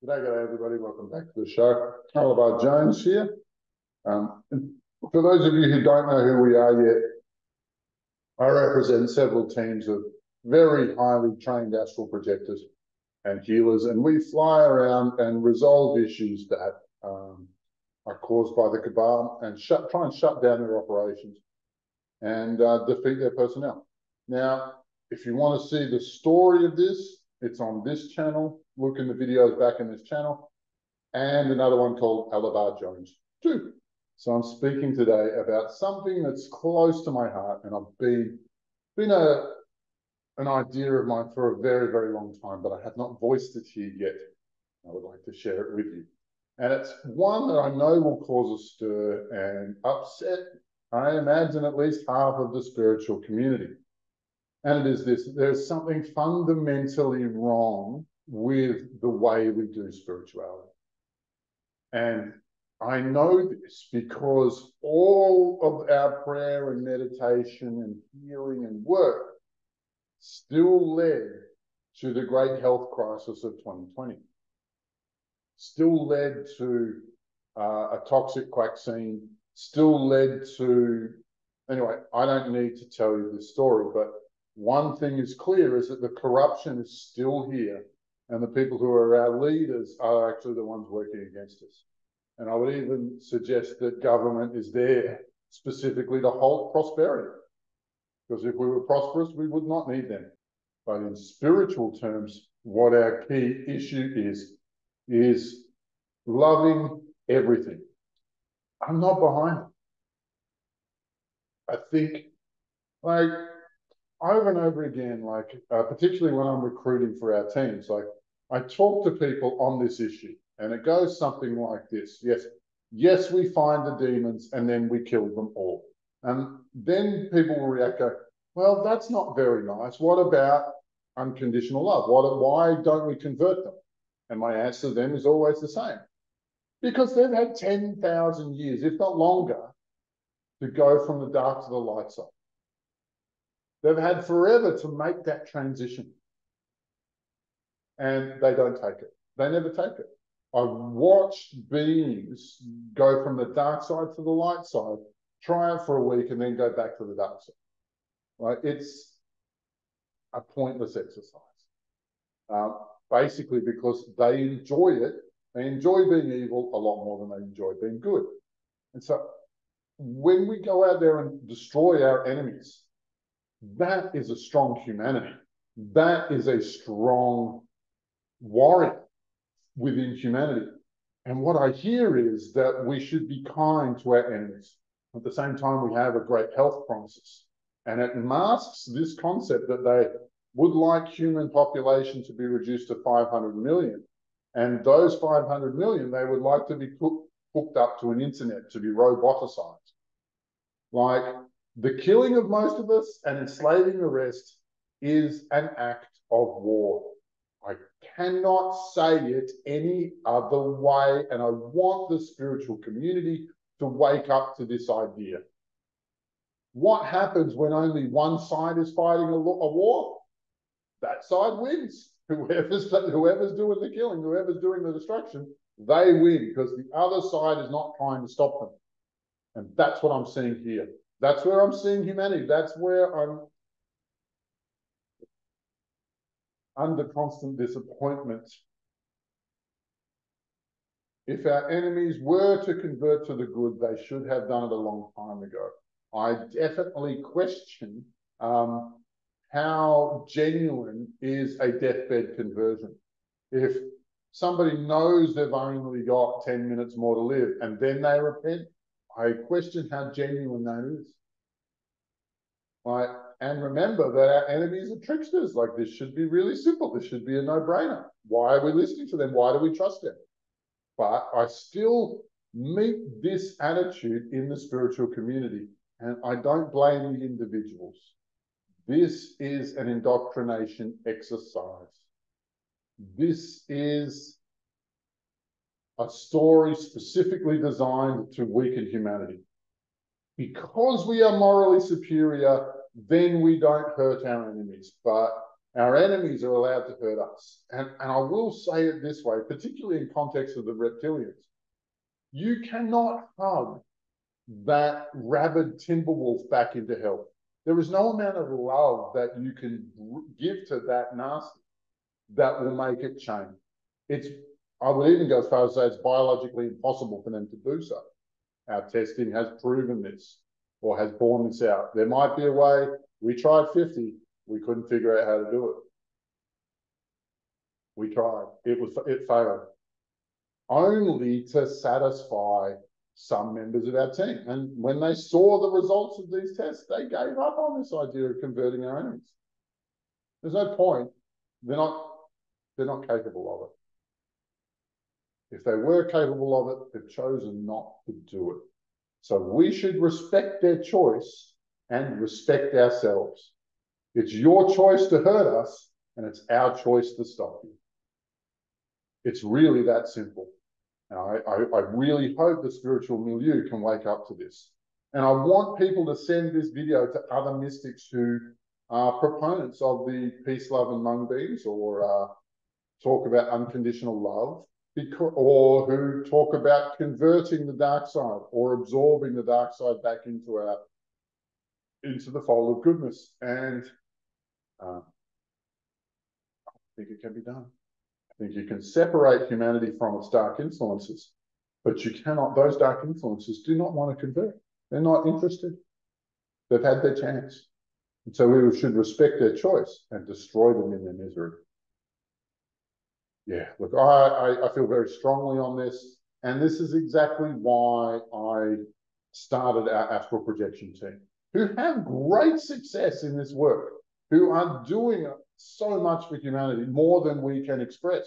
G'day, everybody. Welcome back to the show. Oliver Jones here. For those of you who don't know who we are yet, I represent several teams of very highly trained astral projectors and healers, and we fly around and resolve issues that are caused by the cabal and try and shut down their operations and defeat their personnel. Now, if you want to see the story of this, it's on this channel. Look in the videos back in this channel, and another one called Alabar Jones 2. So I'm speaking today about something that's close to my heart, and I've been an idea of mine for a very, very long time, but I have not voiced it here yet. I would like to share it with you. And it's one that I know will cause a stir and upset, I imagine, at least half of the spiritual community. And it is this: there's something fundamentally wrong with the way we do spirituality. And I know this because all of our prayer and meditation and healing and work still led to the great health crisis of 2020. Still led to a toxic vaccine, still led to, anyway, I don't need to tell you this story, but one thing is clear, is that the corruption is still here, and the people who are our leaders are actually the ones working against us. And I would even suggest that government is there specifically to halt prosperity, because if we were prosperous, we would not need them. But in spiritual terms, what our key issue is loving everything. I'm not behind it. I think, like, over and over again, particularly when I'm recruiting for our teams, I talk to people on this issue, and it goes something like this. Yes, we find the demons and then we kill them all. And then people will react, go, well, that's not very nice. What about unconditional love? Why don't we convert them? And my answer to them is always the same. Because they've had 10,000 years, if not longer, to go from the dark to the light side. They've had forever to make that transition. And they don't take it. They never take it. I've watched beings go from the dark side to the light side, try it for a week, and then go back to the dark side. Right? It's a pointless exercise. Basically because they enjoy it. They enjoy being evil a lot more than they enjoy being good. And so when we go out there and destroy our enemies, that is a strong humanity. That is a strong warrior within humanity. And what I hear is that we should be kind to our enemies. At the same time, we have a great health crisis. And it masks this concept that they would like human population to be reduced to 500 million. And those 500 million, they would like to be hooked up to an internet, to be roboticized. Like, the killing of most of us and enslaving the rest is an act of war. I cannot say it any other way, and I want the spiritual community to wake up to this idea. What happens when only one side is fighting a war? That side wins. Whoever's doing the killing, whoever's doing the destruction, they win, because the other side is not trying to stop them. And that's what I'm seeing here. That's where I'm seeing humanity. That's where I'm under constant disappointment. If our enemies were to convert to the good, they should have done it a long time ago. I definitely question how genuine is a deathbed conversion. If somebody knows they've only got 10 minutes more to live and then they repent, I question how genuine that is. And remember that our enemies are tricksters. Like, this should be really simple. This should be a no-brainer. Why are we listening to them? Why do we trust them? But I still meet this attitude in the spiritual community, and I don't blame the individuals. This is an indoctrination exercise. This is a story specifically designed to weaken humanity. Because we are morally superior, then we don't hurt our enemies. But Our enemies are allowed to hurt us. And I will say it this way, particularly in context of the reptilians. You cannot hug that rabid timber wolf back into health. There is no amount of love that you can give to that nasty that will make it change. I would even go as far as say it's biologically impossible for them to do so. Our testing has proven this or has borne this out. There might be a way. We tried 50. We couldn't figure out how to do it. We tried. It failed. Only to satisfy some members of our team. And when they saw the results of these tests, they gave up on this idea of converting our enemies. There's no point. They're not capable of it. If they were capable of it, they've chosen not to do it. So we should respect their choice and respect ourselves. It's your choice to hurt us, and it's our choice to stop you. It's really that simple. And I really hope the spiritual milieu can wake up to this. And I want people to send this video to other mystics who are proponents of the peace, love, and mung beans, or talk about unconditional love, or who talk about converting the dark side or absorbing the dark side back into the fold of goodness. And I think it can be done. I think you can separate humanity from its dark influences, but you cannot. Those dark influences do not want to convert. They're not interested. They've had their chance. And so we should respect their choice and destroy them in their misery. Yeah, look, I feel very strongly on this. And this is exactly why I started our astral projection team, who have great success in this work, who are doing so much for humanity, more than we can express.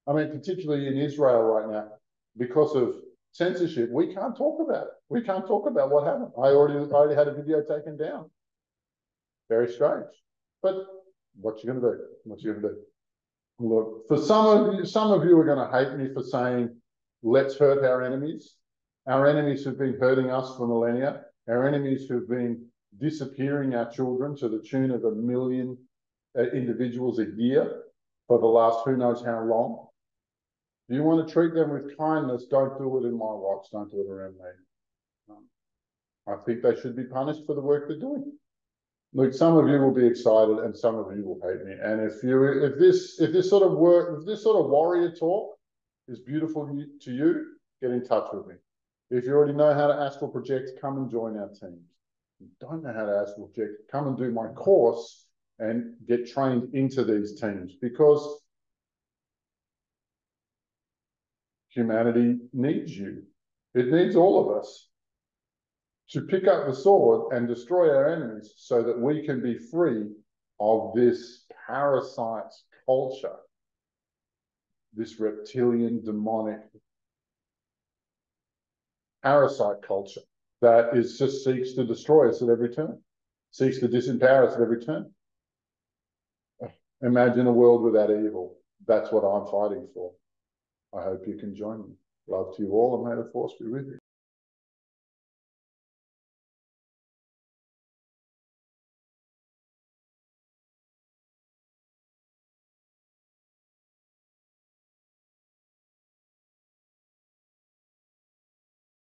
I mean, particularly in Israel right now, because of censorship, we can't talk about it. We can't talk about what happened. I already had a video taken down. Very strange. But what you going to do? What you going to do? Look, for some of you are going to hate me for saying, let's hurt our enemies. Our enemies who've been hurting us for millennia. Our enemies who've been disappearing our children to the tune of 1 million individuals a year for the last who knows how long. Do you want to treat them with kindness? Don't do it in my watch. Don't do it around me. I think they should be punished for the work they're doing. Look, some of you will be excited, and some of you will hate me. And if this sort of warrior talk is beautiful to you, get in touch with me. If you already know how to astral project, come and join our teams. If you don't know how to astral project, come and do my course and get trained into these teams, because humanity needs you. It needs all of us to pick up the sword and destroy our enemies so that we can be free of this parasite culture, this reptilian, demonic parasite culture that just seeks to destroy us at every turn, seeks to disempower us at every turn. Imagine a world without evil. That's what I'm fighting for. I hope you can join me. Love to you all, and may the force be with you.